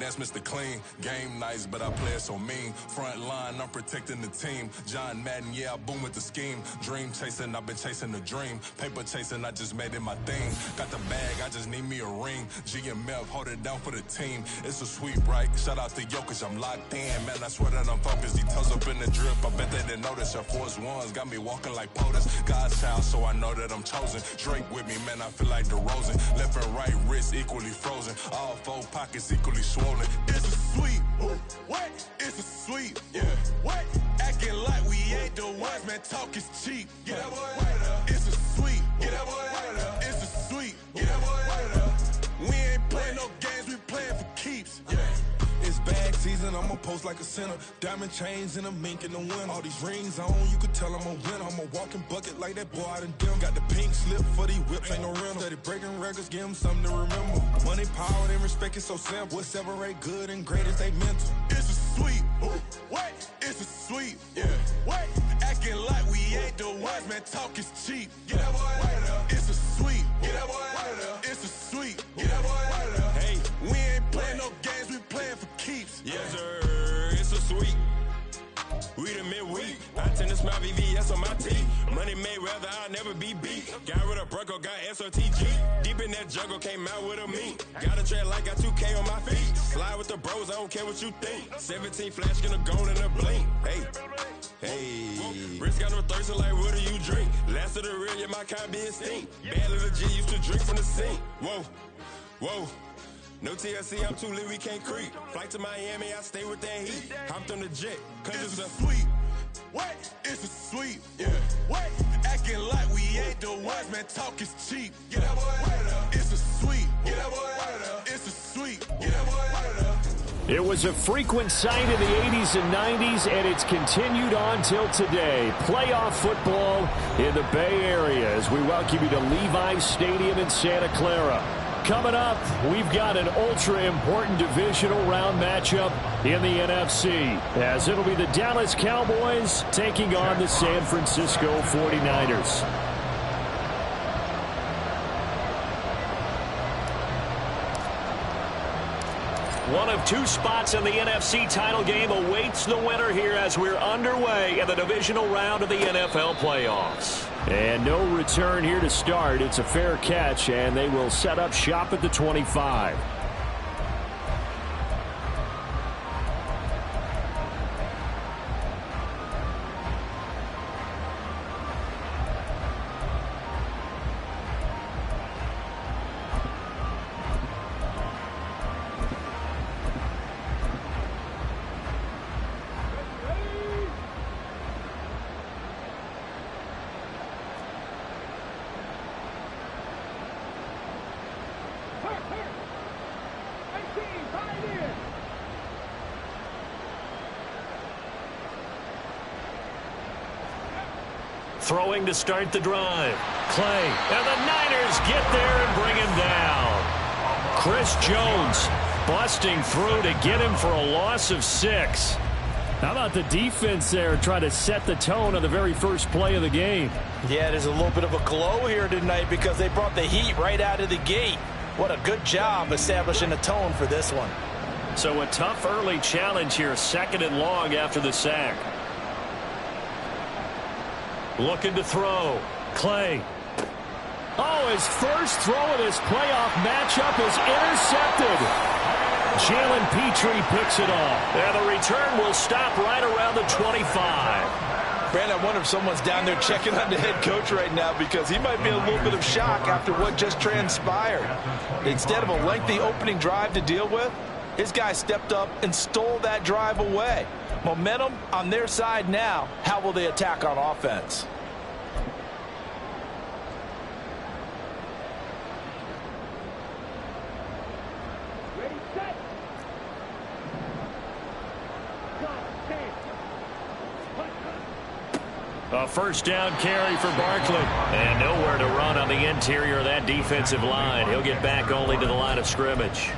chance, Mr. Clean. Game nice, but I play it so mean. Front line, I'm protecting the team. John Madden, yeah, I boom with the scheme. Dream chasing, I've been chasing the dream. Paper chasing, I just made it my thing. Got the bag, I just need me a ring. G and Mel, hold it down for the team. It's a sweep, right? Shout out to Jokic, I'm locked in. Man, I swear that I'm focused. He toes up in the drip. I bet they didn't notice. Your force ones got me walking like POTUS. God's child, so I know that I'm chosen. Drake with me, man, I feel like DeRozan. Left and right wrist equally frozen. All four pockets equally swollen. It's a sweep. What? It's a sweep. Yeah. What? Acting like we ain't the ones, man. Talk is cheap. Get that boy out of there. It's a sweep. Get that boy out of there. It's a sweep. Get that boy out of there. We ain't playing no games, we playing for keeps. Yeah. It's bag season, I'ma post like a sinner. Diamond chains and a mink in the wind. All these rings on, you could tell I'm a winner. I'm a walking bucket like that boy out in dim. Got the pink slip for these whips, ain't no rental. Steady breaking records, give them something to remember. Money, power, and respect is so simple. What separate good and great is they mental. It's a sweep. What? It's a sweep. Yeah. What? Acting like we ain't the ones, man. Talk is cheap. Get that boy out of there. It's a sweep. Get that boy out of there. It's a sweep. Get that boy out of there. Hey, we ain't playing no games, we playing for keeps. Yes, sir. It's a sweep. We the midweek. I tend to smile VVS on my teeth. Money made rather I'll never be beat. Got rid of Bronco, got SOTG. Deep in that jungle, came out with a meat. Got a tread like got 2K on my feet. Slide with the bros, I don't care what you think. 17 flash, gonna go in a blink. Hey, hey. Wrist got no thirst, like what do you drink? Last of the real, yeah, my kind be extinct. Bad little G used to drink from the sink. Whoa, whoa. No TLC, I'm too lit, we can't creep. Flight to Miami, I stay with that heat. Hopped on the jet, cause it's a sweep. What? It's a sweep. Yeah. What? Acting like we ain't the ones, man. Talk is cheap. Get that boy out of there. It's a sweep. Get that boy out of there. It's a sweep. Get that boy out of there. It was a frequent sight in the 80s and 90s, and it's continued on till today. Playoff football in the Bay Area as we welcome you to Levi's Stadium in Santa Clara. Coming up, we've got an ultra-important divisional round matchup in the NFC, as it'll be the Dallas Cowboys taking on the San Francisco 49ers. One of two spots in the NFC title game awaits the winner here as we're underway in the divisional round of the NFL playoffs. And no return here to start. It's a fair catch, and they will set up shop at the 25. Throwing to start the drive. Clay. And the Niners get there and bring him down. Chris Jones busting through to get him for a loss of 6. How about the defense there trying to set the tone on the very first play of the game? Yeah, there's a little bit of a glow here tonight because they brought the heat right out of the gate. What a good job establishing a tone for this one. So a tough early challenge here, 2nd and long after the sack. Looking to throw. Clay. Oh, his first throw of this playoff matchup is intercepted. Jalen Petrie picks it off. And the return will stop right around the 25. Brandon, I wonder if someone's down there checking on the head coach right now because he might be in a little bit of shock after what just transpired. Instead of a lengthy opening drive to deal with, his guy stepped up and stole that drive away. Momentum on their side now. How will they attack on offense? A first down carry for Barkley. And nowhere to run on the interior of that defensive line. He'll get back only to the line of scrimmage.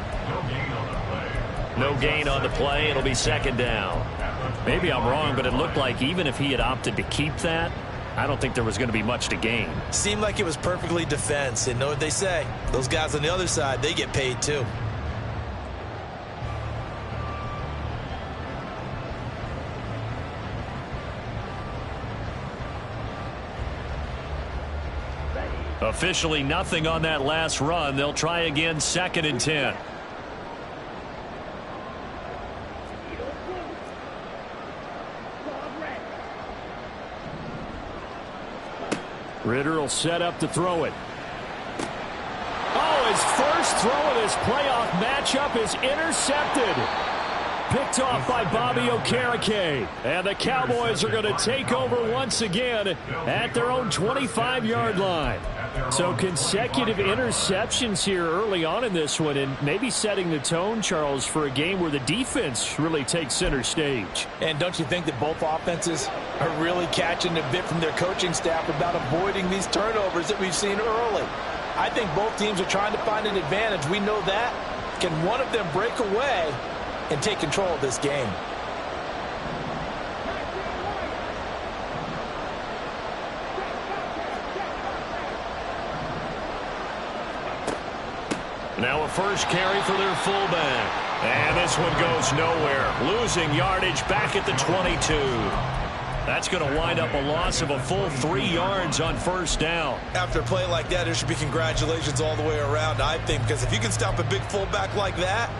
No gain on the play. It'll be 2nd down. Maybe I'm wrong, but it looked like even if he had opted to keep that, I don't think there was going to be much to gain. Seemed like it was perfectly defense. And know what they say. Those guys on the other side, they get paid too. Officially nothing on that last run. They'll try again, 2nd and 10. Ridder will set up to throw it. Oh, his first throw of this playoff matchup is intercepted. Picked off by Bobby Okereke. And the Cowboys are going to take over once again at their own 25-yard line. So consecutive interceptions here early on in this one, and maybe setting the tone, Charles, for a game where the defense really takes center stage. And don't you think that both offenses are really catching a bit from their coaching staff about avoiding these turnovers that we've seen early? I think both teams are trying to find an advantage. We know that. Can one of them break away and take control of this game? Now a first carry for their fullback. And this one goes nowhere. Losing yardage back at the 22. That's going to wind up a loss of a full 3 yards on first down. After a play like that, there should be congratulations all the way around, I think, because if you can stop a big fullback like that,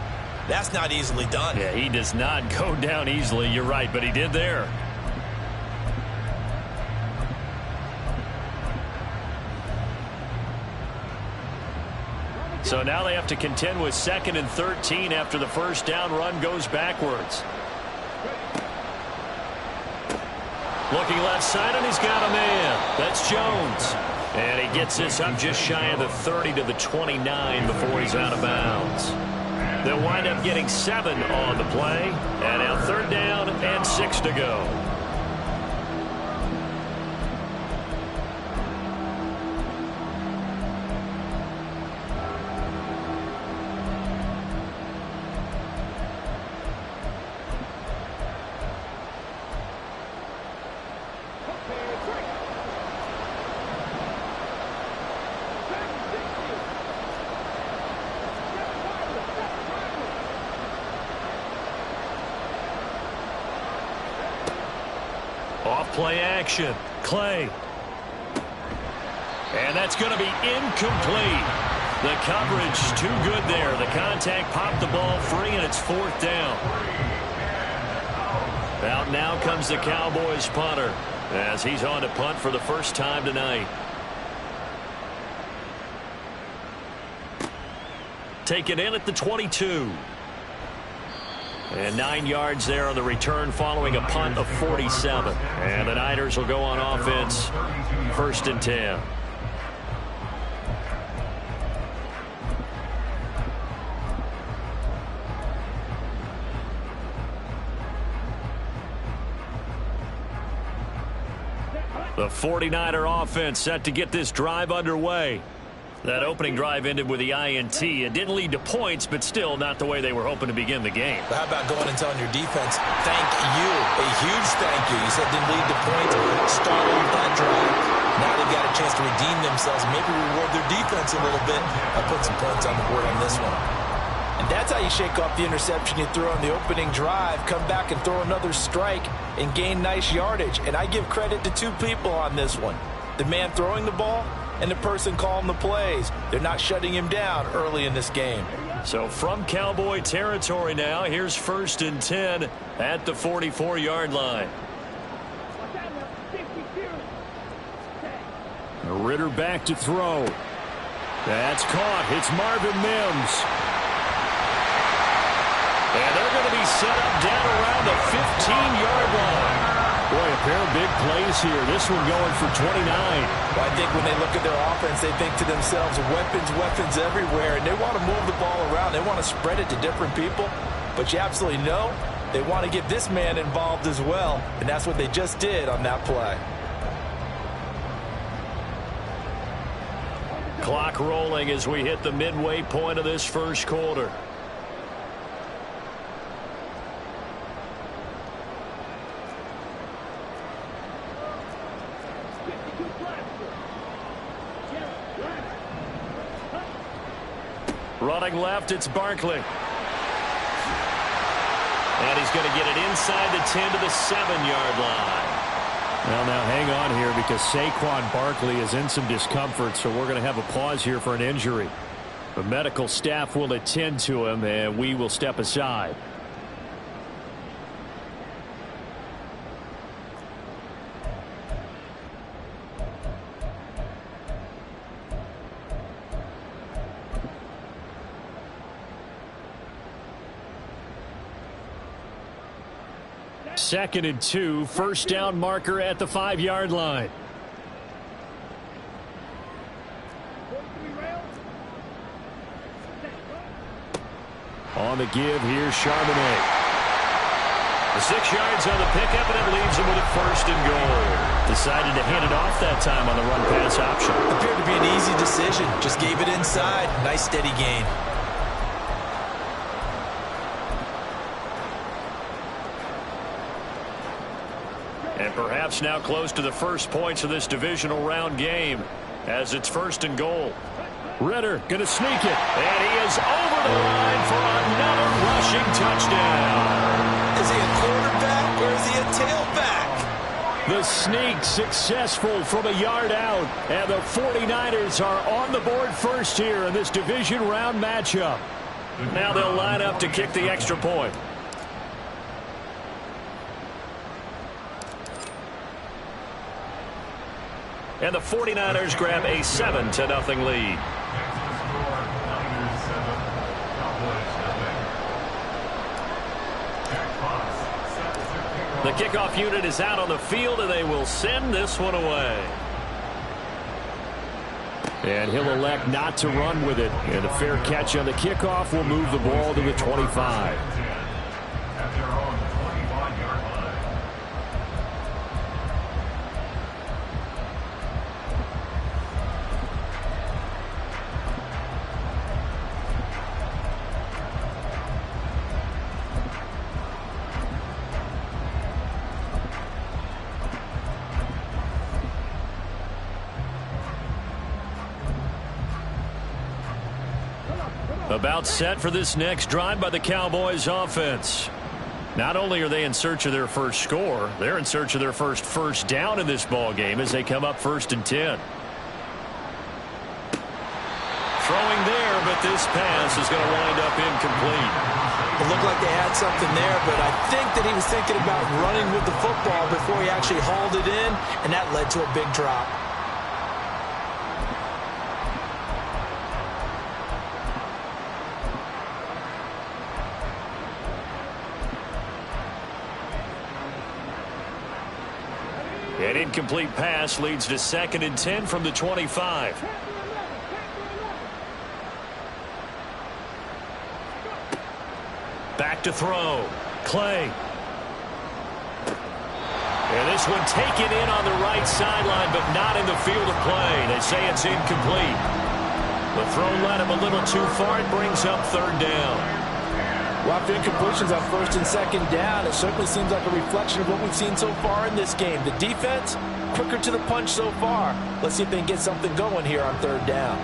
that's not easily done. Yeah, he does not go down easily. You're right, but he did there. So now they have to contend with 2nd and 13 after the first down run goes backwards. Looking left side, and he's got a man. That's Jones. And he gets this up just shy of the 30 to the 29 before he's out of bounds. They'll wind up getting 7 on the play. And now 3rd down and 6 to go. Off-play action. Clay. And that's going to be incomplete. The coverage too good there. The contact popped the ball free, and it's 4th down. Out now comes the Cowboys punter as he's on to punt for the first time tonight. Take it in at the 22. And 9 yards there on the return following a punt of 47. And the Niners will go on offense, 1st and 10. The 49er offense set to get this drive underway. That opening drive ended with the INT. It didn't lead to points, but still not the way they were hoping to begin the game. But how about going and telling your defense, thank you, a huge thank you. You said didn't lead to points, started with that drive. Now they've got a chance to redeem themselves, maybe reward their defense a little bit. I'll put some points on the board on this one. And that's how you shake off the interception you threw on the opening drive, come back and throw another strike and gain nice yardage. And I give credit to 2 people on this one. The man throwing the ball and the person calling the plays. They're not shutting him down early in this game. So from Cowboy territory now, here's 1st and 10 at the 44-yard line. Ridder back to throw. That's caught. It's Marvin Mims. And they're going to be set up down around the 15-yard line. Boy, a pair of big plays here. This one going for 29. Well, I think when they look at their offense, they think to themselves, weapons everywhere, and they want to move the ball around. They want to spread it to different people. But you absolutely know they want to get this man involved as well, and that's what they just did on that play. Clock rolling as we hit the midway point of this first quarter. Running left, it's Barkley. And he's going to get it inside the 10 to the 7-yard line. Well, now hang on here because Saquon Barkley is in some discomfort, so we're going to have a pause here for an injury. The medical staff will attend to him, and we will step aside. Second and 2, first down marker at the 5-yard line. On the give, here's Charbonnet. The 6 yards on the pickup, and it leaves him with a first and goal. Decided to hand it off that time on the run-pass option. Appeared to be an easy decision. Just gave it inside. Nice steady gain. And perhaps now close to the first points of this divisional round game as it's first and goal. Ridder going to sneak it. And he is over the line for another rushing touchdown. Is he a quarterback or is he a tailback? The sneak successful from a yard out. And the 49ers are on the board first here in this division round matchup. Now they'll line up to kick the extra point. And the 49ers grab a 7-0 lead. The kickoff unit is out on the field, and they will send this one away. And he'll elect not to run with it. And a fair catch on the kickoff will move the ball to the 25. About set for this next drive by the Cowboys offense. Not only are they in search of their first score, they're in search of their first down in this ball game as they come up 1st and 10. Throwing there, but this pass is going to wind up incomplete. It looked like they had something there, but I think that he was thinking about running with the football before he actually hauled it in, and that led to a big drop. An incomplete pass leads to 2nd and 10 from the 25. Back to throw. Clay. And this one taken in on the right sideline, but not in the field of play. They say it's incomplete. The throw led him a little too far. It brings up 3rd down. Well, after incompletions on 1st and 2nd down, it certainly seems like a reflection of what we've seen so far in this game. The defense, quicker to the punch so far. Let's see if they can get something going here on 3rd down.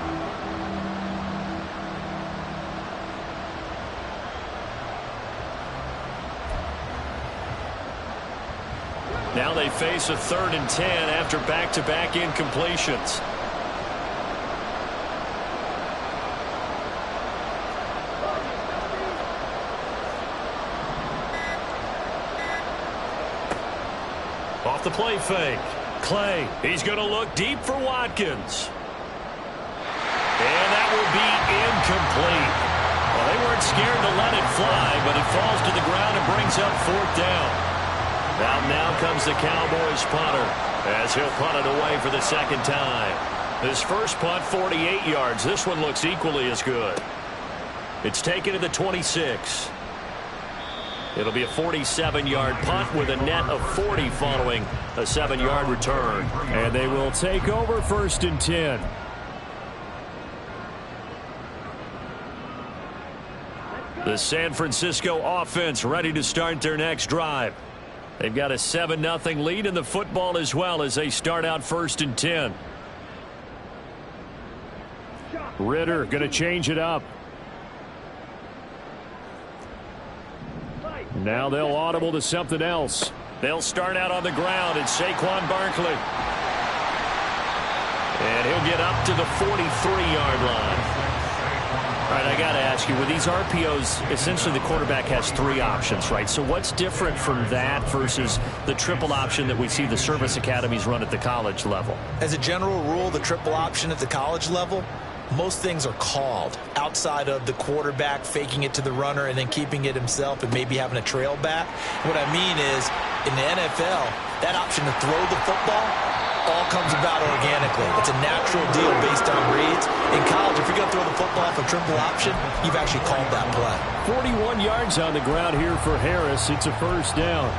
Now they face a 3rd and 10 after back-to-back incompletions. Off the play fake. Clay, he's going to look deep for Watkins. And that will be incomplete. Well, they weren't scared to let it fly, but it falls to the ground and brings up 4th down. Now comes the Cowboys punter as he'll punt it away for the 2nd time. His first punt, 48 yards. This one looks equally as good. It's taken to the 26. It'll be a 47-yard punt with a net of 40 following a 7-yard return. And they will take over 1st and 10. The San Francisco offense ready to start their next drive. They've got a 7-0 lead in the football as well as they start out 1st and 10. Ridder going to change it up. Now they'll audible to something else. They'll start out on the ground, and Saquon Barkley. And he'll get up to the 43-yard line. All right, I got to ask you, with these RPOs, essentially the quarterback has 3 options, right? So what's different from that versus the triple option that we see the service academies run at the college level? As a general rule, the triple option at the college level, most things are called outside of the quarterback faking it to the runner and then keeping it himself and maybe having a trail back. What I mean is, in the NFL, that option to throw the football all comes about organically. It's a natural deal based on reads. In college, if you're going to throw the football off a triple option, you've actually called that play. 41 yards on the ground here for Harris. It's a first down.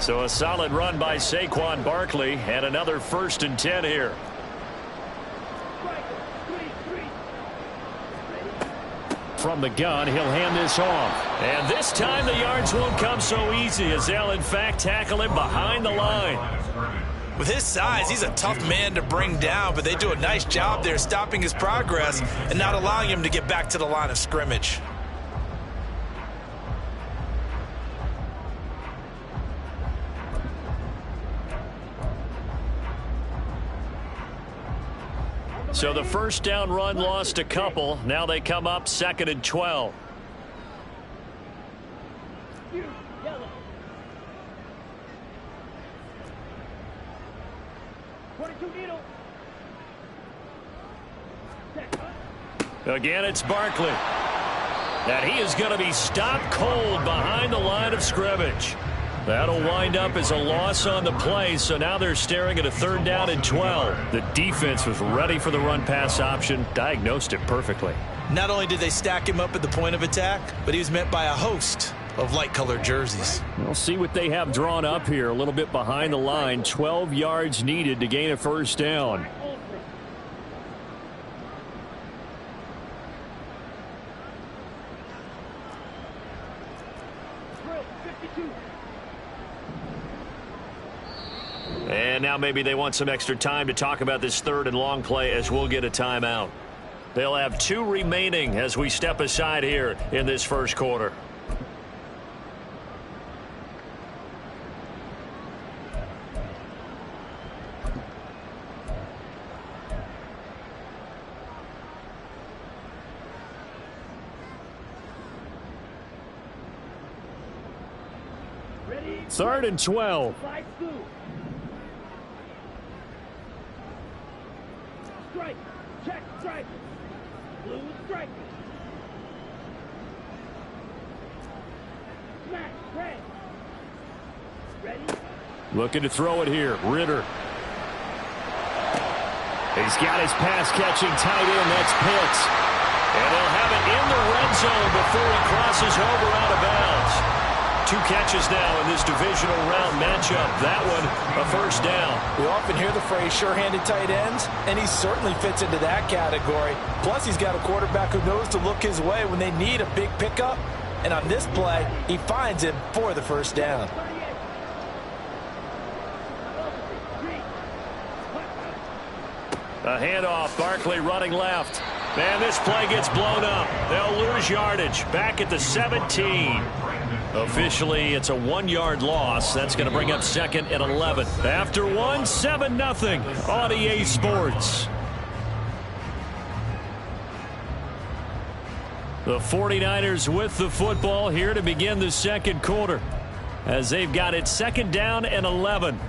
So a solid run by Saquon Barkley, and another 1st and 10 here. From the gun, he'll hand this off. And this time the yards won't come so easy, as they'll in fact tackle him behind the line. With his size, he's a tough man to bring down, but they do a nice job there stopping his progress and not allowing him to get back to the line of scrimmage. So the first down run lost a couple. Now they come up 2nd and 12. Again, it's Barkley. And he is going to be stopped cold behind the line of scrimmage. That'll wind up as a loss on the play, so now they're staring at a 3rd down and 12. The defense was ready for the run-pass option, diagnosed it perfectly. Not only did they stack him up at the point of attack, but he was met by a host of light-colored jerseys. We'll see what they have drawn up here, a little bit behind the line. 12 yards needed to gain a 1st down. And now maybe they want some extra time to talk about this 3rd and long play, as we'll get a timeout. They'll have 2 remaining as we step aside here in this 1st quarter. Ready? 3rd and 12. Strike, check, strike, blue strike, smash, red, ready, looking to throw it here, Ritter. He's got his pass-catching tight end, that's Pitts. And they'll have it in the red zone before he crosses over out of bounds. 2 catches now in this divisional round matchup. That one, a 1st down. We often hear the phrase sure-handed tight ends, and he certainly fits into that category. Plus, he's got a quarterback who knows to look his way when they need a big pickup. And on this play, he finds him for the 1st down. A handoff, Barkley running left. And this play gets blown up. They'll lose yardage. Back at the 17. Officially, it's a 1-yard loss. That's going to bring up 2nd and 11. After 1, 7-0 on EA Sports. The 49ers with the football here to begin the 2nd quarter, as they've got it 2nd down and 11.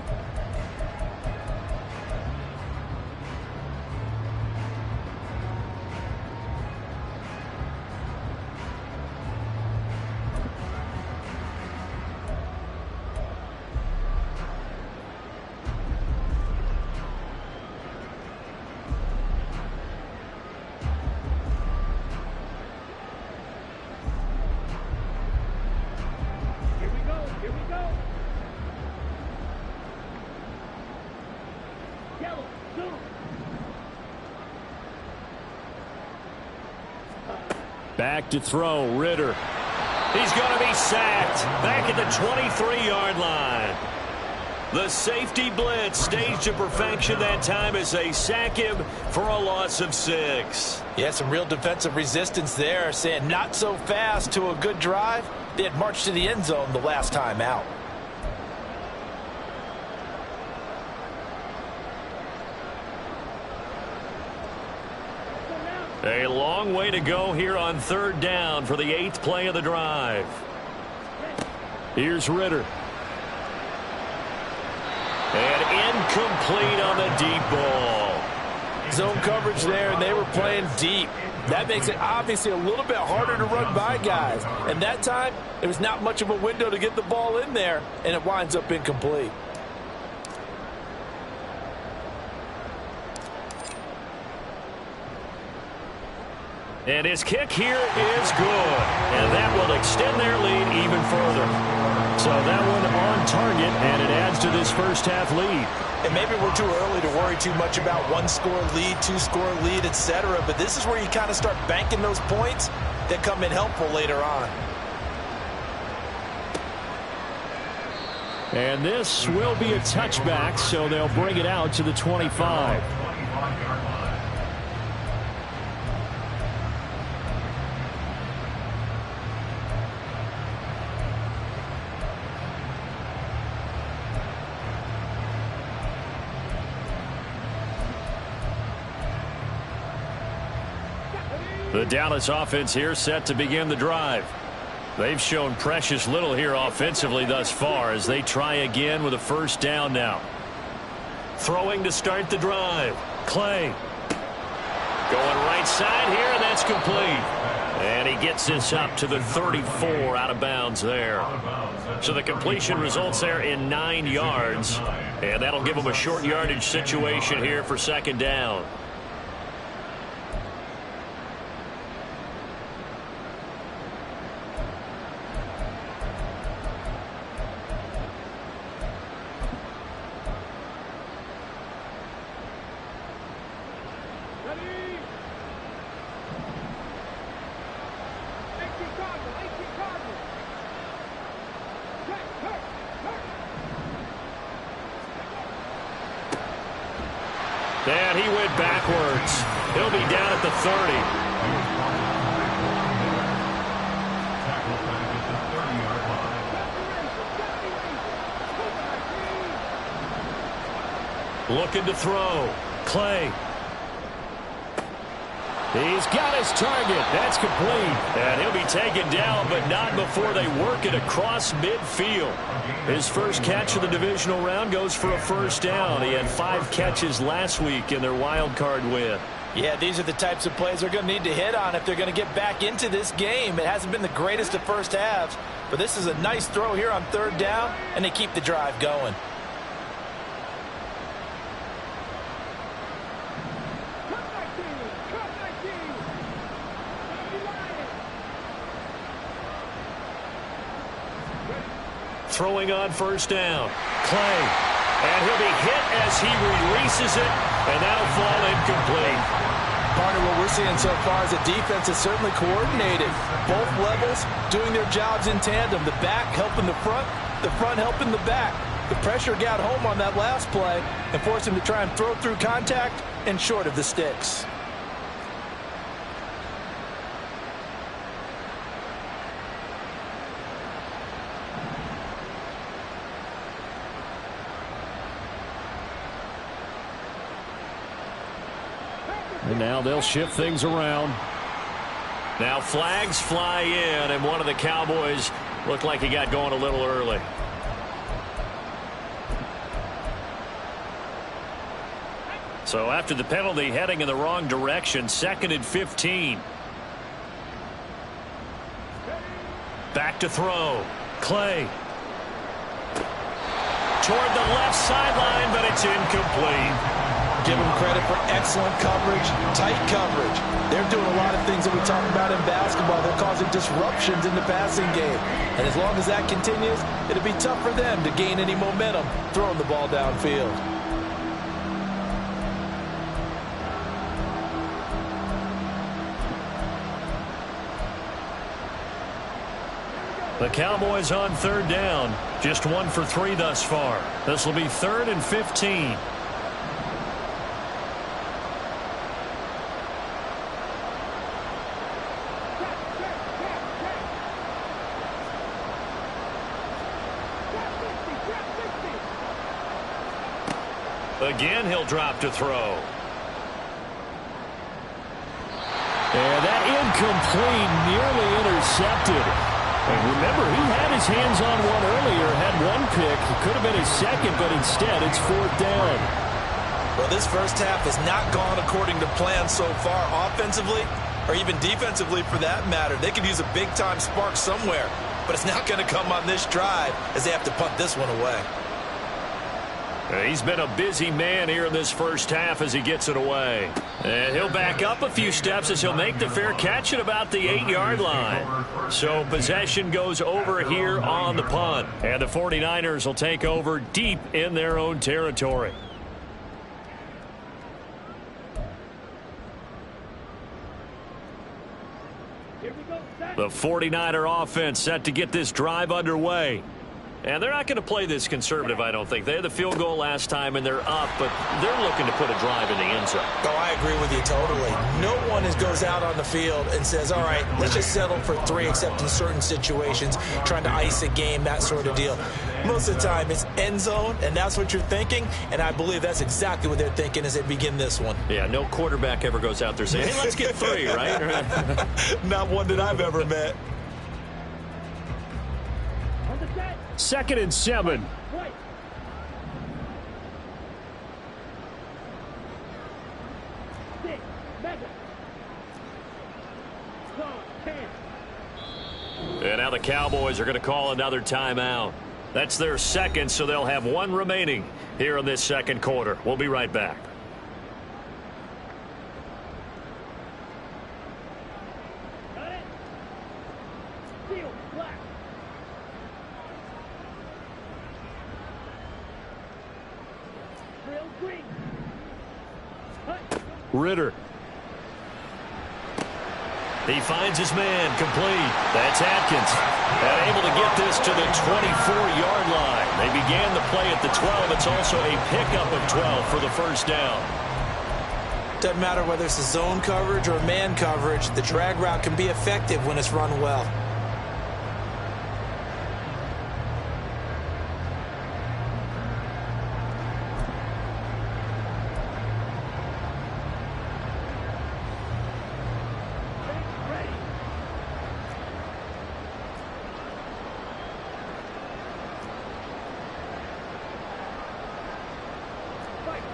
Back to throw, Ritter. He's going to be sacked back at the 23-yard line. The safety blitz staged to perfection that time as they sack him for a loss of 6. Yeah, some real defensive resistance there, saying not so fast to a good drive. They had marched to the end zone the last time out. A long way to go here on 3rd down for the 8th play of the drive. Here's Ritter. And incomplete on the deep ball. Zone coverage there, and they were playing deep. That makes it obviously a little bit harder to run by guys. And that time, there was not much of a window to get the ball in there, and it winds up incomplete. And his kick here is good. And that will extend their lead even further. So that one on target, and it adds to this first half lead. And maybe we're too early to worry too much about 1-score lead, 2-score lead, etc. But this is where you kind of start banking those points that come in helpful later on. And this will be a touchback, so they'll bring it out to the 25. The Dallas offense here set to begin the drive. They've shown precious little here offensively thus far as they try again with a first down now. Throwing to start the drive. Clay. Going right side here, and that's complete. And he gets this up to the 34 out of bounds there. So the completion results there in 9 yards. And that'll give them a short yardage situation here for 2nd down. And he went backwards. He'll be down at the 30. Looking to throw. Clay. He's got his target. That's complete. And he'll be taken down, but not before they work it across midfield. His first catch of the divisional round goes for a first down. He had 5 catches last week in their wild card win. Yeah, these are the types of plays they're going to need to hit on if they're going to get back into this game. It hasn't been the greatest of first halves, but this is a nice throw here on 3rd down, and they keep the drive going. Throwing on first down. Clay. And he'll be hit as he releases it, and that'll fall incomplete. Part of what we're seeing so far is the defense is certainly coordinated. Both levels doing their jobs in tandem. The back helping the front helping the back. The pressure got home on that last play and forced him to try and throw through contact and short of the sticks. And now they'll shift things around. Now flags fly in, and one of the Cowboys looked like he got going a little early. So after the penalty, heading in the wrong direction, 2nd and 15. Back to throw. Clay. Toward the left sideline, but it's incomplete. Give them credit for excellent coverage, tight coverage. They're doing a lot of things that we talk about in basketball. They're causing disruptions in the passing game. And as long as that continues, it'll be tough for them to gain any momentum throwing the ball downfield. The Cowboys on third down. Just 1 for 3 thus far. This will be 3rd and 15. Again, he'll drop to throw. And that incomplete, nearly intercepted. And remember, he had his hands on one earlier, had one pick. It could have been his second, but instead it's 4th down. Well, this first half has not gone according to plan so far offensively, or even defensively for that matter. They could use a big-time spark somewhere, but it's not going to come on this drive as they have to punt this one away. He's been a busy man here in this first half as he gets it away. And he'll back up a few steps as he'll make the fair catch at about the 8-yard line. So possession goes over here on the punt. And the 49ers will take over deep in their own territory. Here we go, set. The 49er offense set to get this drive underway. And they're not going to play this conservative, I don't think. They had the field goal last time, and they're up, but they're looking to put a drive in the end zone. Oh, I agree with you totally. No one goes out on the field and says, all right, let's just settle for 3, except in certain situations, trying to ice a game, that sort of deal. Most of the time, it's end zone, and that's what you're thinking, and I believe that's exactly what they're thinking as they begin this one. Yeah, no quarterback ever goes out there saying, hey, let's get 3, right? Not one that I've ever met. On the set. 2nd and 7. Right. Six. Mega. Zone. 10. And now the Cowboys are going to call another timeout. That's their second, so they'll have 1 remaining here in this second quarter. We'll be right back. Got it. Seal. Black. Drill green. Hut. Ritter. He finds his man, complete. That's Atkins. And able to get this to the 24-yard line. They began the play at the 12. It's also a pickup of 12 for the first down. Doesn't matter whether it's a zone coverage or man coverage, the drag route can be effective when it's run well.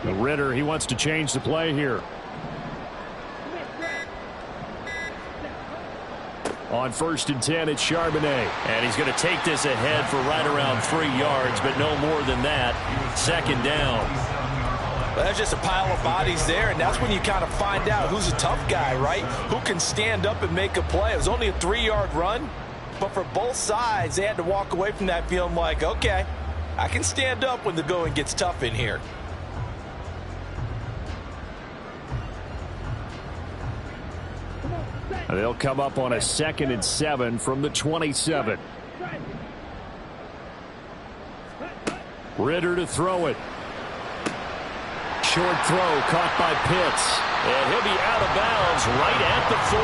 The Ritter, he wants to change the play here. On 1st and 10, it's Charbonnet. And he's going to take this ahead for right around 3 yards, but no more than that. 2nd down. Well, that's just a pile of bodies there, and that's when you kind of find out who's a tough guy, right? Who can stand up and make a play. It was only a 3-yard run, but for both sides, they had to walk away from that feeling like, okay, I can stand up when the going gets tough in here. They'll come up on a 2nd and 7 from the 27. Ritter to throw it. Short throw caught by Pitts. And he'll be out of bounds right at the 40.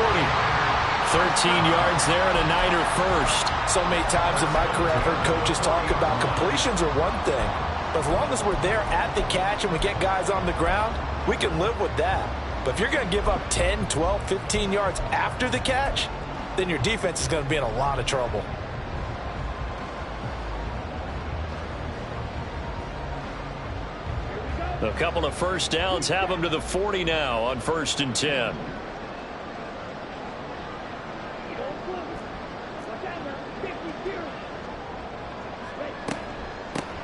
13 yards there and a Niner first. So many times in my career I've heard coaches talk about completions are one thing. But as long as we're there at the catch and we get guys on the ground, we can live with that. But if you're going to give up 10, 12, 15 yards after the catch, then your defense is going to be in a lot of trouble. A couple of first downs have them to the 40 now on 1st and 10.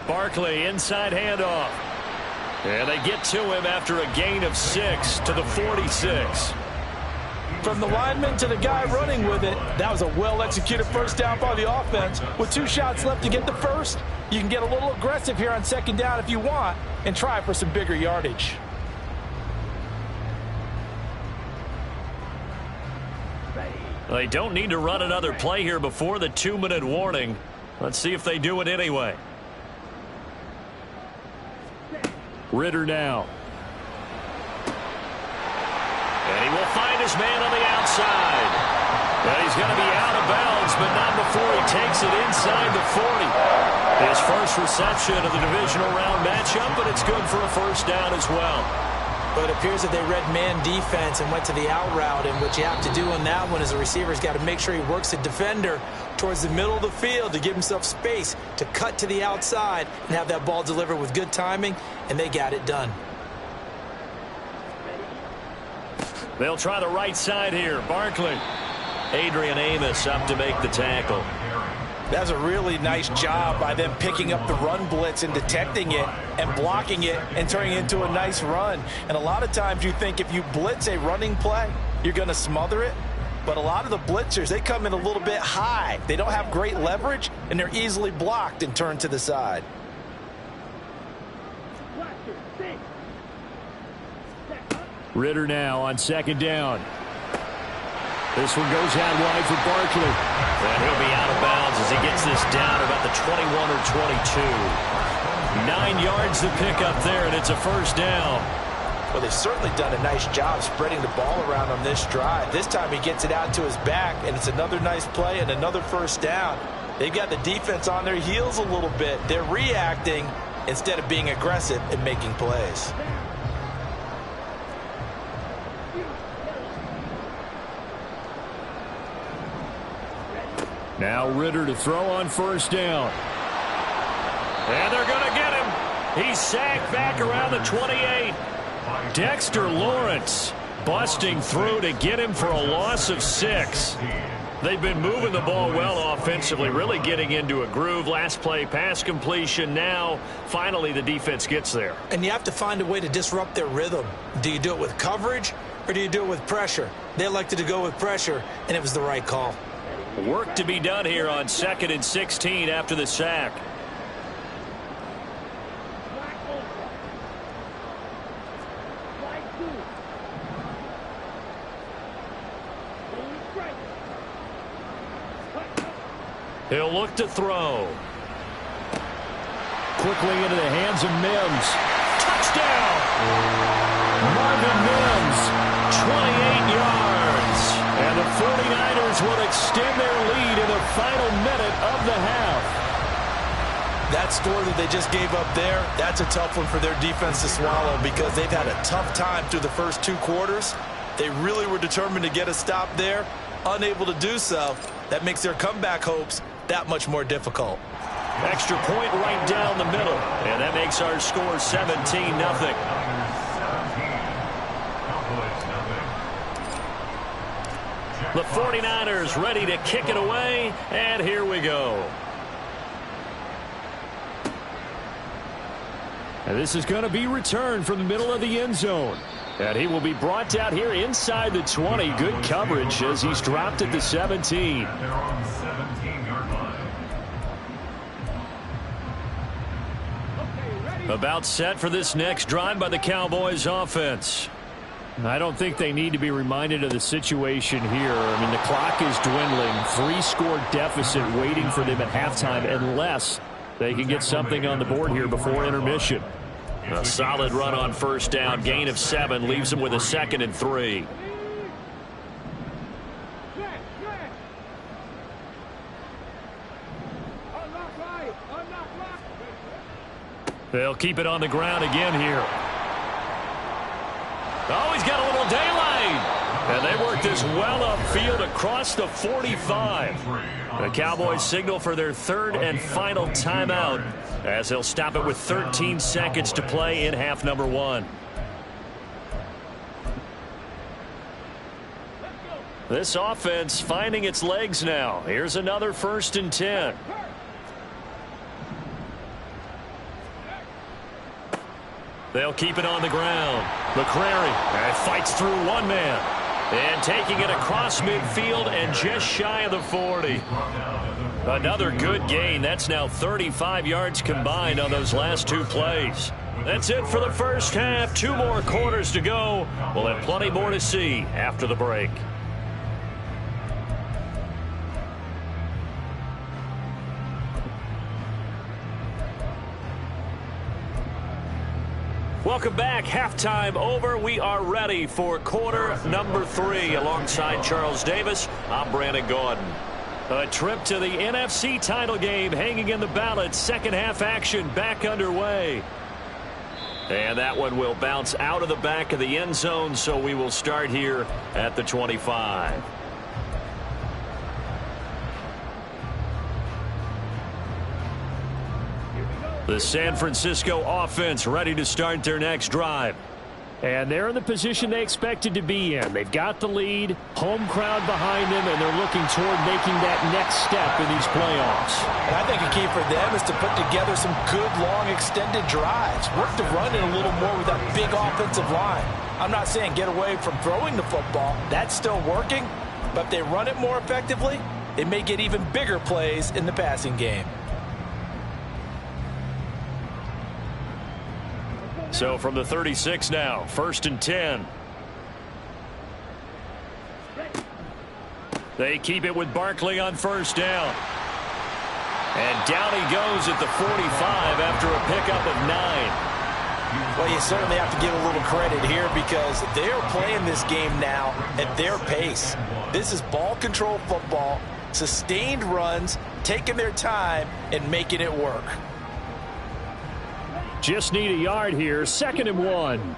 Barkley inside handoff. And they get to him after a gain of 6 to the 46. From the lineman to the guy running with it, that was a well-executed first down by the offense. With 2 shots left to get the first, you can get a little aggressive here on 2nd down if you want and try for some bigger yardage. They don't need to run another play here before the 2-minute warning. Let's see if they do it anyway. Ritter now. And he will find his man on the outside. And he's going to be out of bounds, but not before he takes it inside the 40. His first reception of the divisional round matchup, but it's good for a first down as well. But it appears that they read man defense and went to the out route, and what you have to do on that one is the receiver's got to make sure he works the defender towards the middle of the field to give himself space to cut to the outside and have that ball delivered with good timing, and they got it done. They'll try the right side here. Barkley. Adrian Amos up to make the tackle. That's a really nice job by them picking up the run blitz and detecting it and blocking it and turning it into a nice run. And a lot of times you think if you blitz a running play, you're going to smother it. But a lot of the blitzers, they come in a little bit high. They don't have great leverage, and they're easily blocked and turned to the side. Ritter now on second down. This one goes out wide for Barkley. And he'll be out of bounds as he gets this down about the 21 or 22. 9 yards to pick up there, and it's a first down. Well, they've certainly done a nice job spreading the ball around on this drive. This time he gets it out to his back, and it's another nice play and another first down. They've got the defense on their heels a little bit. They're reacting instead of being aggressive and making plays. Now Ritter to throw on first down. And they're going to get him. He's sacked back around the 28. Dexter Lawrence busting through to get him for a loss of 6. They've been moving the ball well offensively, really getting into a groove. Last play, pass completion. Now, finally, the defense gets there. And you have to find a way to disrupt their rhythm. Do you do it with coverage or do you do it with pressure? They elected to go with pressure, and it was the right call. Work to be done here on 2nd and 16 after the sack. He'll look to throw. Quickly into the hands of Mims. Touchdown! Marvin Mims, 28 yards. And the 49ers will extend their lead in the final minute of the half. That score that they just gave up there, that's a tough one for their defense to swallow because they've had a tough time through the first 2 quarters. They really were determined to get a stop there, unable to do so. That makes their comeback hopes that much more difficult. Extra point right down the middle, and that makes our score 17-0. The 49ers ready to kick it away, and here we go. And this is going to be returned from the middle of the end zone. And he will be brought out here inside the 20. Good coverage as he's dropped at the 17. About set for this next drive by the Cowboys offense. I don't think they need to be reminded of the situation here. I mean, the clock is dwindling. 3-score deficit waiting for them at halftime unless they can get something on the board here before intermission. A solid run on first down. Gain of 7 leaves them with a 2nd and 3. They'll keep it on the ground again here. Oh, he's got a little daylight. And they work this well upfield across the 45. The Cowboys signal for their 3rd and final timeout as they'll stop it with 13 seconds to play in half number 1. This offense finding its legs now. Here's another 1st and 10. They'll keep it on the ground. McCrary fights through one man. And taking it across midfield and just shy of the 40. Another good gain. That's now 35 yards combined on those last 2 plays. That's it for the first half. 2 more quarters to go. We'll have plenty more to see after the break. Welcome back. Halftime over. We are ready for quarter number 3. Alongside Charles Davis, I'm Brandon Gaudin. A trip to the NFC title game hanging in the balance. Second half action back underway. And that one will bounce out of the back of the end zone, so we will start here at the 25. The San Francisco offense ready to start their next drive. And they're in the position they expected to be in. They've got the lead, home crowd behind them, and they're looking toward making that next step in these playoffs. And I think a key for them is to put together some good, long, extended drives. Work the run in a little more with that big offensive line. I'm not saying get away from throwing the football. That's still working. But if they run it more effectively, it may get even bigger plays in the passing game. So from the 36 now, 1st and 10. They keep it with Barkley on 1st down. And down he goes at the 45 after a pickup of 9. Well, you certainly have to give a little credit here because they're playing this game now at their pace. This is ball control football, sustained runs, taking their time and making it work. Just need a yard here. 2nd and 1.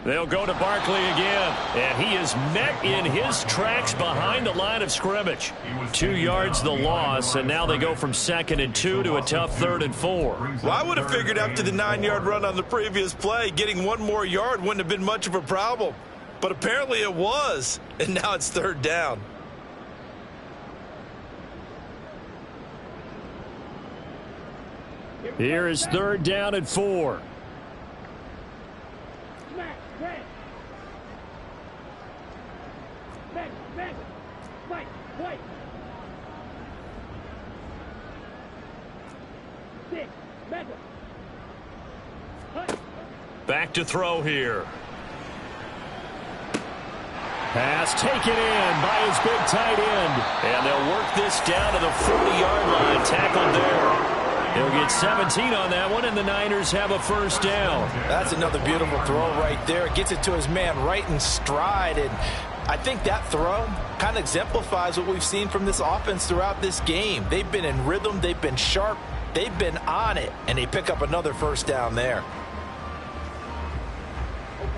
They'll go to Barkley again, and he is met in his tracks behind the line of scrimmage. 2 yards the loss, and now they go from 2nd and 2 to a tough 3rd and 4. Well, I would have figured after the 9-yard run on the previous play, getting 1 more yard wouldn't have been much of a problem. But apparently it was, and now it's 3rd down. Here is 3rd down and 4. Back to throw here. Pass taken in by his big tight end. And they'll work this down to the 40-yard line. Tackled there. He'll get 17 on that one, and the Niners have a 1st down. That's another beautiful throw right there. Gets it to his man right in stride. And I think that throw kind of exemplifies what we've seen from this offense throughout this game. They've been in rhythm. They've been sharp. They've been on it. And they pick up another 1st down there.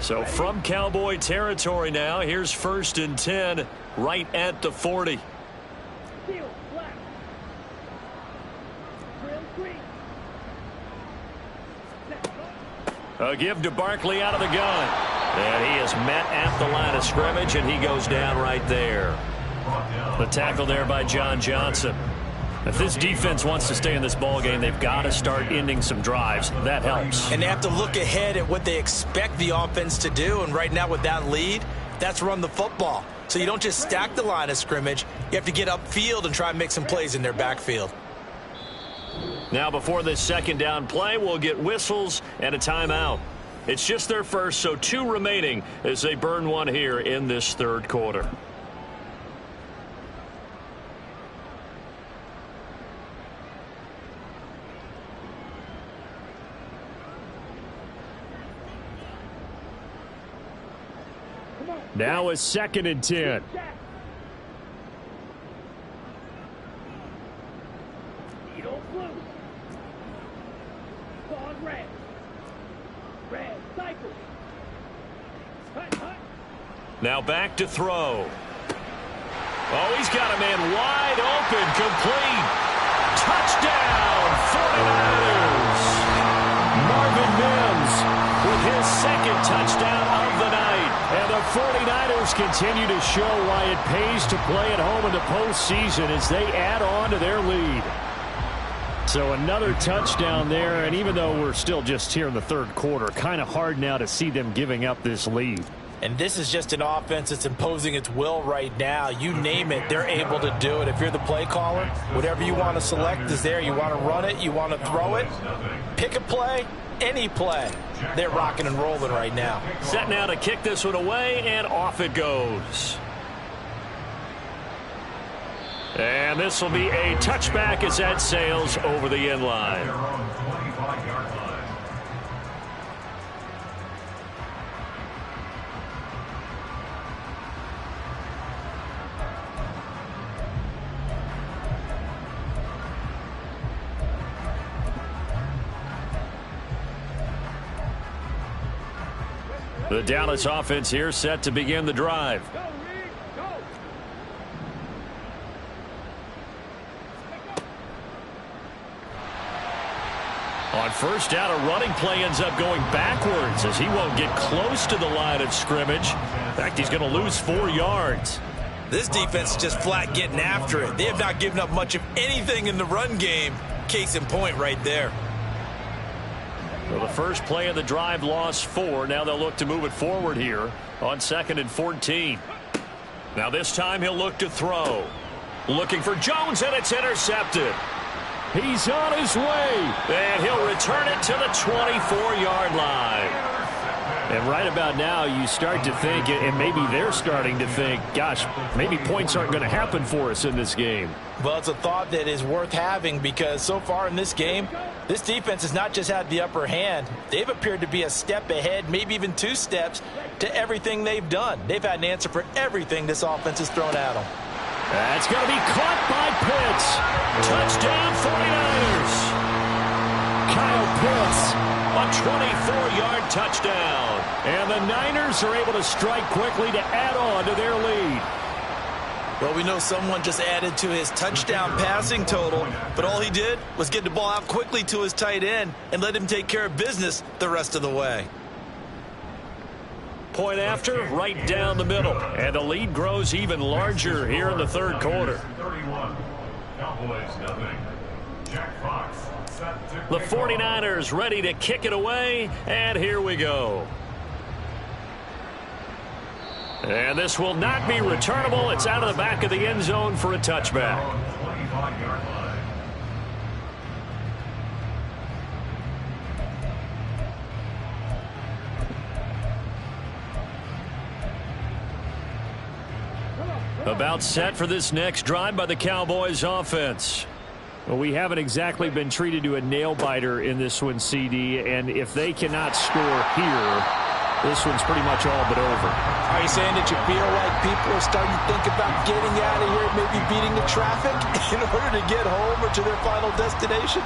So from Cowboy territory now, here's 1st and 10 right at the 40. A give to Barkley out of the gun. And he is met at the line of scrimmage, and he goes down right there. The tackle there by John Johnson. If this defense wants to stay in this ballgame, they've got to start ending some drives. That helps. And they have to look ahead at what they expect the offense to do. And right now with that lead, that's run the football. So you don't just stack the line of scrimmage. You have to get upfield and try and make some plays in their backfield. Now before this 2nd down play, we'll get whistles and a timeout. It's just their first, so 2 remaining as they burn one here in this 3rd quarter. Now is 2nd and 10. Now back to throw. Oh, he's got a man wide open, complete. Touchdown, 49ers. Marvin Mims with his 2nd touchdown of the night. And the 49ers continue to show why it pays to play at home in the postseason as they add on to their lead. So another touchdown there, and even though we're still just here in the 3rd quarter, kind of hard now to see them giving up this lead. And this is just an offense that's imposing its will right now. You name it, they're able to do it. If you're the play caller, whatever you want to select is there. You want to run it, you want to throw it, pick a play, any play. They're rocking and rolling right now. Set now to kick this one away, and off it goes. And this will be a touchback as that sails over the end line. The Dallas offense here set to begin the drive. On first down, a running play ends up going backwards as he won't get close to the line of scrimmage. In fact, he's going to lose 4 yards. This defense is just flat getting after it. They have not given up much of anything in the run game. Case in point right there. Well, the first play of the drive lost 4. Now they'll look to move it forward here on 2nd and 14. Now this time he'll look to throw. Looking for Jones, and it's intercepted. He's on his way. And he'll return it to the 24-yard line. And right about now, you start to think, and maybe they're starting to think, gosh, maybe points aren't going to happen for us in this game. Well, it's a thought that is worth having because so far in this game, this defense has not just had the upper hand. They've appeared to be a step ahead, maybe even 2 steps to everything they've done. They've had an answer for everything this offense has thrown at them. That's going to be caught by Pitts. Touchdown 49ers. Kyle Pitts, a 24-yard touchdown. And the Niners are able to strike quickly to add on to their lead. Well, we know someone just added to his touchdown passing total, but all he did was get the ball out quickly to his tight end and let him take care of business the rest of the way. Point after, right down the middle. And the lead grows even larger here in the third quarter. The 49ers ready to kick it away, and here we go. And this will not be returnable. It's out of the back of the end zone for a touchback. About set for this next drive by the Cowboys offense. Well, we haven't exactly been treated to a nail-biter in this one, CD, and if they cannot score here, this one's pretty much all but over. Are you saying that you feel like people are starting to think about getting out of here, maybe beating the traffic in order to get home or to their final destination?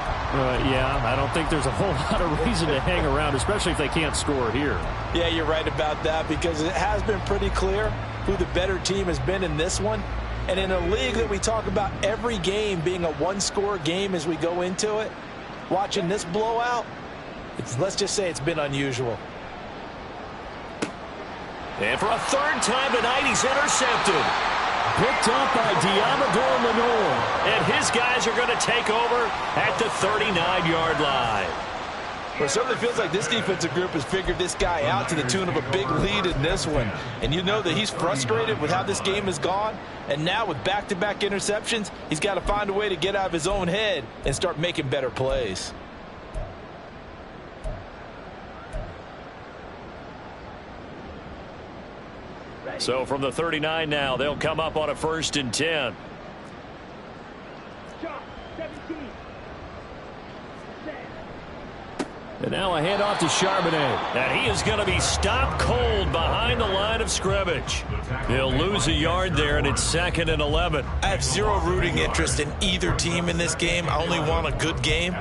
Yeah, I don't think there's a whole lot of reason to hang around, especially if they can't score here. Yeah, you're right about that because it has been pretty clear who the better team has been in this one. And in a league that we talk about every game being a one-score game as we go into it, watching this blowout, let's just say it's been unusual. And for a third time tonight, he's intercepted. Picked up by Diamador Lenore. And his guys are going to take over at the 39-yard line. Well, it certainly feels like this defensive group has figured this guy out to the tune of a big lead in this one. And you know that he's frustrated with how this game has gone. And now with back-to-back interceptions, he's got to find a way to get out of his own head and start making better plays. So from the 39 now, they'll come up on a 1st and 10. And now a handoff to Charbonnet. And he is going to be stopped cold behind the line of scrimmage. He'll lose a yard there, and it's 2nd and 11. I have zero rooting interest in either team in this game. I only want a good game.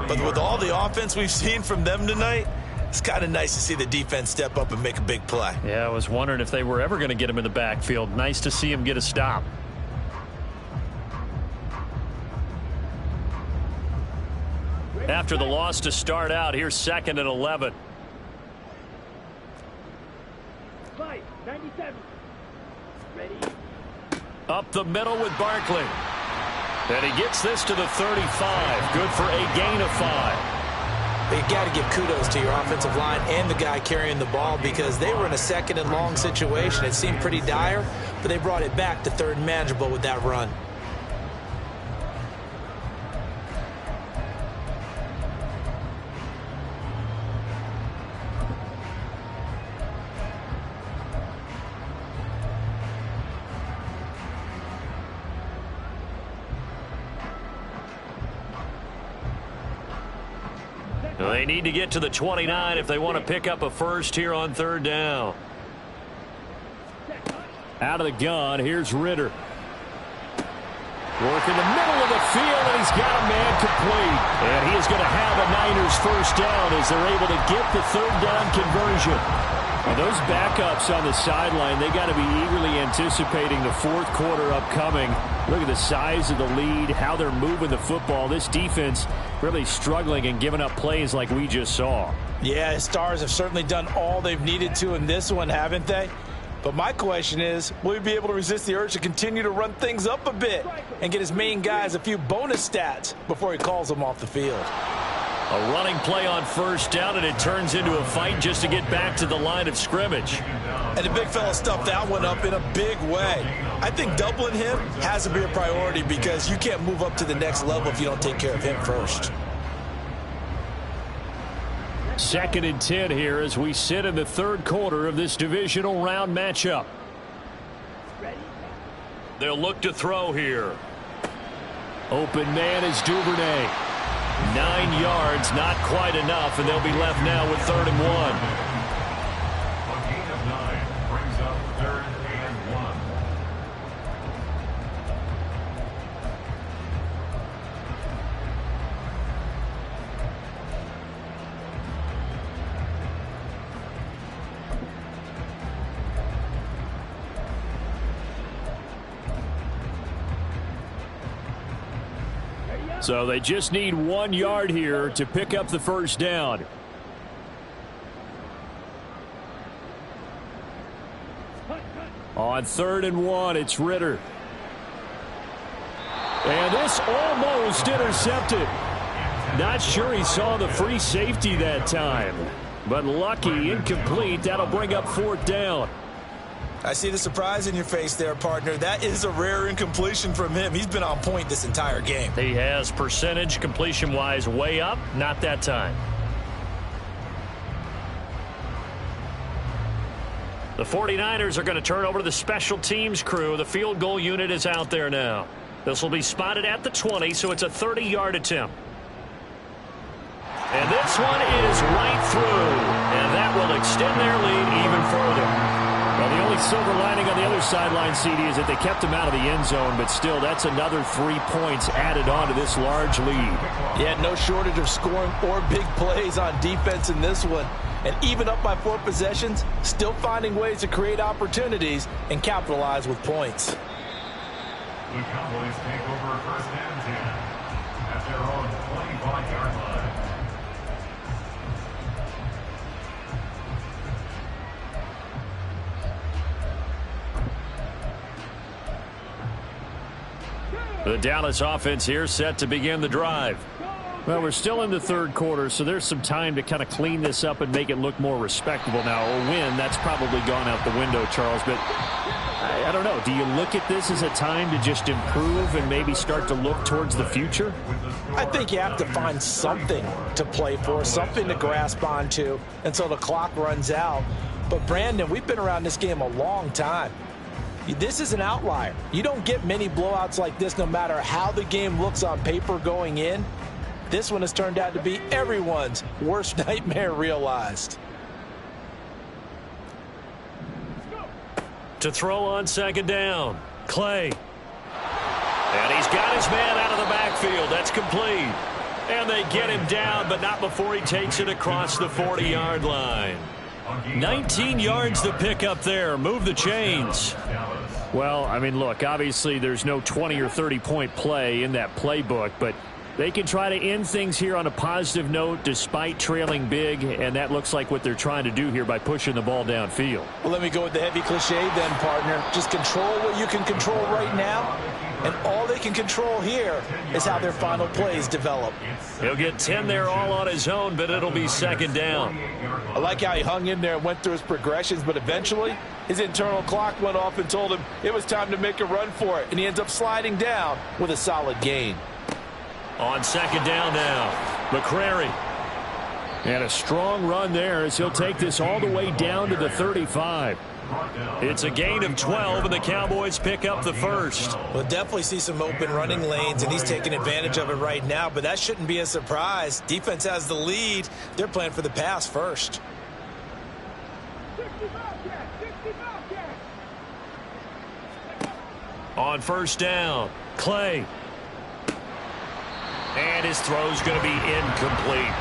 But with all the offense we've seen from them tonight, it's kind of nice to see the defense step up and make a big play. Yeah, I was wondering if they were ever going to get him in the backfield. Nice to see him get a stop. After the loss to start out, here's 2nd and 11. 97. Ready. Up the middle with Barkley. And he gets this to the 35. Good for a gain of 5. You got to give kudos to your offensive line and the guy carrying the ball because they were in a 2nd and long situation. It seemed pretty dire, but they brought it back to 3rd and manageable with that run. They need to get to the 29 if they want to pick up a first here on third down. Out of the gun, here's Ritter. Work in the middle of the field, and he's got a man complete. And he is going to have a Niners first down as they're able to get the third down conversion. And those backups on the sideline, they got to be eagerly anticipating the fourth quarter upcoming. Look at the size of the lead, how they're moving the football. This defense really struggling and giving up plays like we just saw. Yeah, Stars have certainly done all they've needed to in this one, haven't they? But my question is, will he be able to resist the urge to continue to run things up a bit and get his main guys a few bonus stats before he calls them off the field? A running play on first down, and it turns into a fight just to get back to the line of scrimmage. And the big fella stuffed that one up in a big way. I think doubling him has to be a priority because you can't move up to the next level if you don't take care of him first. 2nd and 10 here as we sit in the third quarter of this divisional round matchup. They'll look to throw here. Open man is Duvernay. 9 yards, not quite enough, and they'll be left now with 3rd and 1. A gain of 9 brings up 3rd and 1. So they just need 1 yard here to pick up the first down. On 3rd and 1, it's Ritter. And this almost intercepted. Not sure he saw the free safety that time. But lucky, incomplete. That'll bring up 4th down. I see the surprise in your face there, partner. That is a rare incompletion from him. He's been on point this entire game. He has percentage completion-wise way up. Not that time. The 49ers are going to turn over to the special teams crew. The field goal unit is out there now. This will be spotted at the 20, so it's a 30-yard attempt. And this one is right through. And that will extend their lead even further. Well, the only silver lining on the other sideline, CD, is that they kept him out of the end zone, but still, that's another 3 points added on to this large lead. Yeah, no shortage of scoring or big plays on defense in this one. And even up by 4 possessions, still finding ways to create opportunities and capitalize with points. The Cowboys take over 1st and 10 at their own 25-yard line. The Dallas offense here set to begin the drive. Well, we're still in the third quarter, so there's some time to kind of clean this up and make it look more respectable now. A win, that's probably gone out the window, Charles, but I don't know. Do you look at this as a time to just improve and maybe start to look towards the future? I think you have to find something to play for, something to grasp onto until the clock runs out. But, Brandon, we've been around this game a long time. This is an outlier. You don't get many blowouts like this no matter how the game looks on paper going in. This one has turned out to be everyone's worst nightmare realized. To throw on 2nd down, Clay. And he's got his man out of the backfield. That's complete. And they get him down, but not before he takes it across the 40-yard line. 19 yards to pick up there. Move the chains. Well, I mean, look, obviously there's no 20 or 30-point play in that playbook, but they can try to end things here on a positive note despite trailing big, and that looks like what they're trying to do here by pushing the ball downfield. Well, let me go with the heavy cliche then, partner. Just control what you can control right now, and all they can control here is how their final plays develop. He'll get 10 there all on his own, but it'll be 2nd down. I like how he hung in there and went through his progressions, but eventually his internal clock went off and told him it was time to make a run for it, and he ends up sliding down with a solid gain. On 2nd down now, McCrary. And a strong run there as he'll take this all the way down to the 35. It's a gain of 12, and the Cowboys pick up the first. We'll definitely see some open running lanes, and he's taking advantage of it right now, but that shouldn't be a surprise. Defense has the lead. They're playing for the pass first. On first down, Clay. And his throw's going to be incomplete.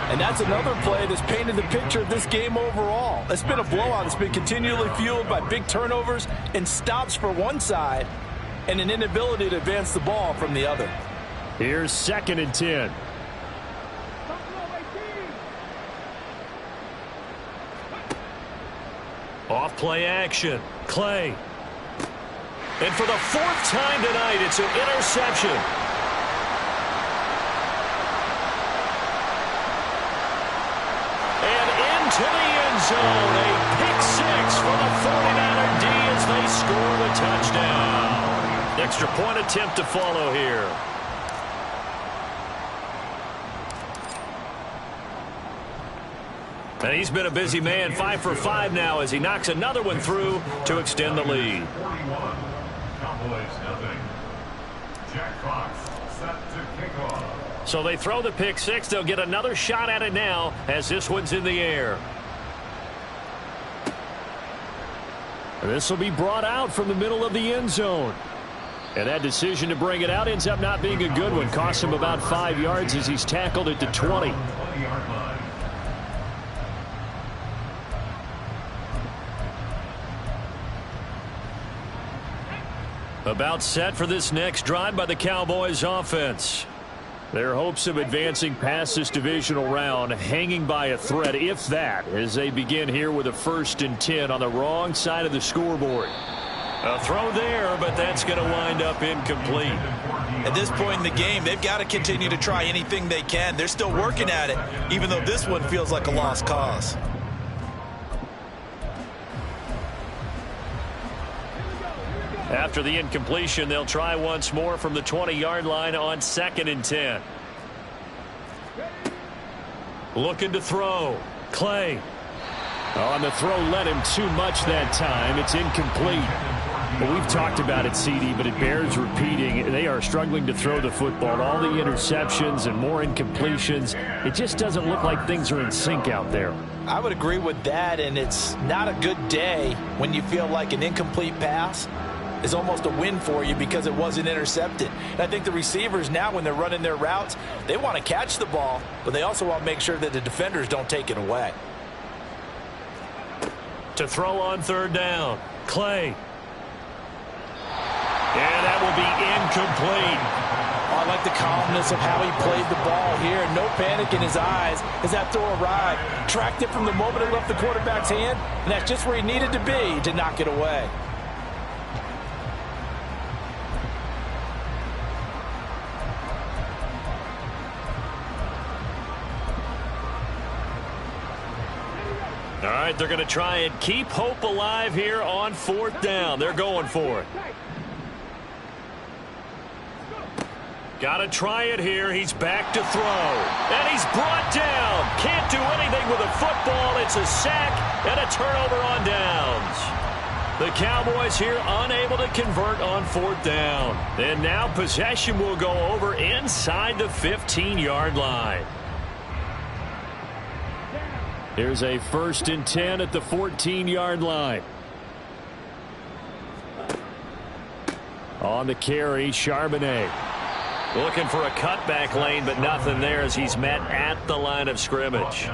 And that's another play that's painted the picture of this game overall. It's been a blowout. It's been continually fueled by big turnovers and stops for one side and an inability to advance the ball from the other. Here's 2nd and 10. Off play action. Clay. And for the 4th time tonight, it's an interception. And into the end zone, a pick 6 for the 49er D as they score the touchdown. Extra point attempt to follow here. And he's been a busy man, 5 for 5 now as he knocks another one through to extend the lead. 41, Cowboys nothing. Jack Fox set to kick off. So they throw the pick 6. They'll get another shot at it now as this one's in the air. This will be brought out from the middle of the end zone. And that decision to bring it out ends up not being a good one. Costs him about 5 yards as he's tackled at the 20. 20-yard line. About set for this next drive by the Cowboys offense. Their hopes of advancing past this divisional round hanging by a thread, if that, as they begin here with a 1st and 10 on the wrong side of the scoreboard. A throw there, but that's going to wind up incomplete. At this point in the game, they've got to continue to try anything they can. They're still working at it, even though this one feels like a lost cause. After the incompletion, they'll try once more from the 20-yard line on 2nd and 10. Looking to throw. Clay. On the throw led him too much that time. It's incomplete. Well, we've talked about it, CD, but it bears repeating. They are struggling to throw the football. All the interceptions and more incompletions. It just doesn't look like things are in sync out there. I would agree with that, and it's not a good day when you feel like an incomplete pass is almost a win for you because it wasn't intercepted. And I think the receivers now, when they're running their routes, they want to catch the ball, but they also want to make sure that the defenders don't take it away. To throw on 3rd down, Clay. And that will be incomplete. I like the calmness of how he played the ball here. No panic in his eyes as that throw arrived. Tracked it from the moment it left the quarterback's hand, and that's just where he needed to be to knock it away. All right, they're going to try and keep hope alive here on 4th down. They're going for it. Got to try it here. He's back to throw. And he's brought down. Can't do anything with a football. It's a sack and a turnover on downs. The Cowboys here unable to convert on 4th down. And now possession will go over inside the 15-yard line. Here's a 1st and 10 at the 14-yard line. On the carry, Charbonnet. Looking for a cutback lane, but nothing there as he's met at the line of scrimmage.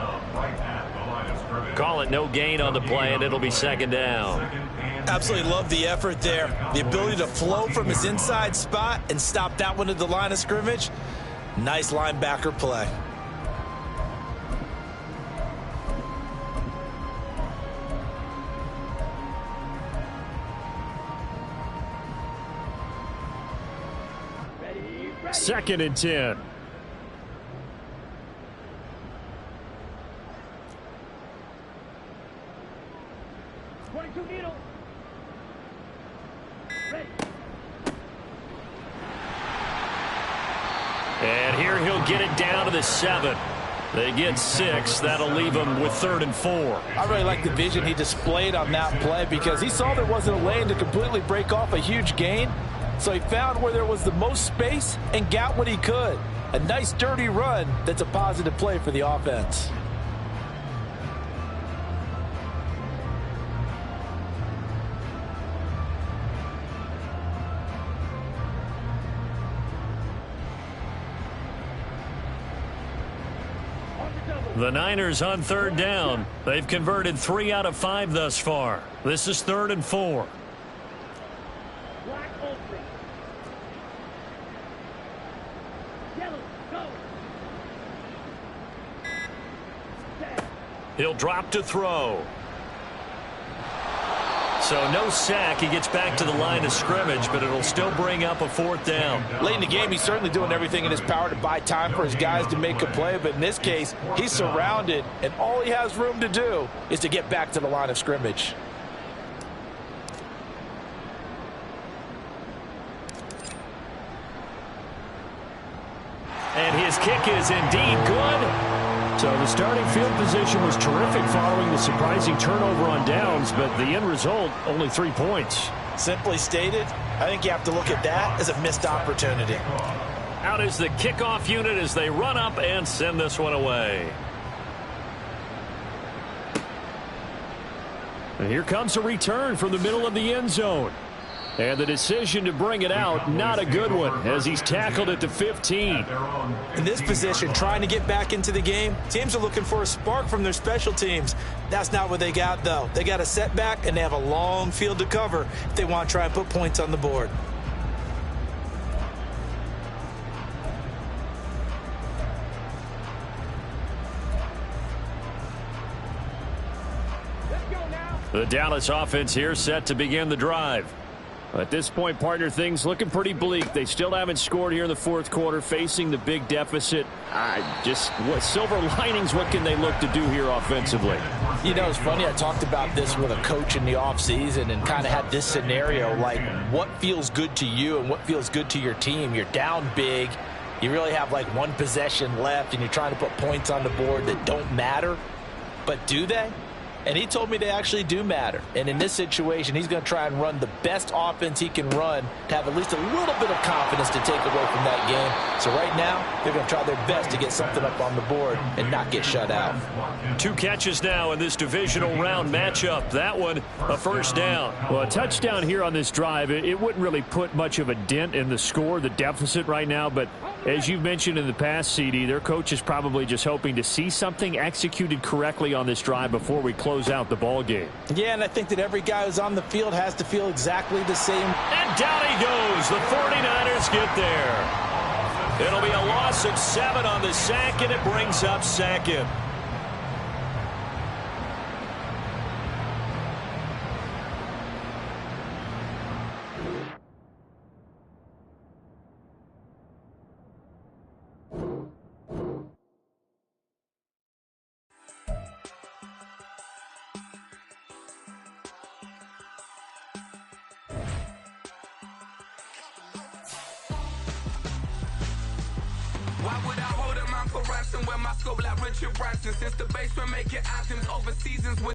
Call it no gain on the play, and it'll be 2nd down. Absolutely love the effort there. The ability to flow from his inside spot and stop that one at the line of scrimmage. Nice linebacker play. Second and 10. And here he'll get it down to the 7. They get 6. That'll leave them with 3rd and 4. I really like the vision he displayed on that play because he saw there wasn't a lane to completely break off a huge gain. So he found where there was the most space and got what he could. A nice, dirty run that's a positive play for the offense. The Niners on 3rd down. They've converted 3 out of 5 thus far. This is 3rd and 4. Black open. Yellow, go. He'll drop to throw. So no sack. He gets back to the line of scrimmage, but it'll still bring up a 4th down. Late in the game, he's certainly doing everything in his power to buy time for his guys to make a play. But in this case, he's surrounded, and all he has room to do is to get back to the line of scrimmage. And his kick is indeed good. So the starting field position was terrific following the surprising turnover on downs, but the end result, only 3 points. Simply stated, I think you have to look at that as a missed opportunity. Out is the kickoff unit as they run up and send this one away. And here comes a return from the middle of the end zone. And the decision to bring it out, not a good one, as he's tackled at the 15. In this position, trying to get back into the game, teams are looking for a spark from their special teams. That's not what they got, though. They got a setback, and they have a long field to cover if they want to try and put points on the board. The Dallas offense here set to begin the drive. At this point, partner, things looking pretty bleak. They still haven't scored here in the 4th quarter, facing the big deficit. What silver linings, what can they look to do here offensively? You know, it's funny, I talked about this with a coach in the offseason and kind of had this scenario, like what feels good to you and what feels good to your team. You're down big. You really have like 1 possession left, and you're trying to put points on the board that don't matter. But do they? And he told me they actually do matter. And in this situation, he's going to try and run the best offense he can run to have at least a little bit of confidence to take away from that game. So right now, they're going to try their best to get something up on the board and not get shut out. 2 catches now in this divisional round matchup. That one, a 1st down. Well, a touchdown here on this drive, it wouldn't really put much of a dent in the score, the deficit right now. But as you've mentioned in the past, CD, their coach is probably just hoping to see something executed correctly on this drive before we close out the ball game. Yeah, and I think that every guy who's on the field has to feel exactly the same. And down he goes. The 49ers get there. It'll be a loss of 7 on the sack, and it brings up 2nd. Why would I hold a mouth for ransom when my scope like Richard Branson? Since the basement making anthems over seasons with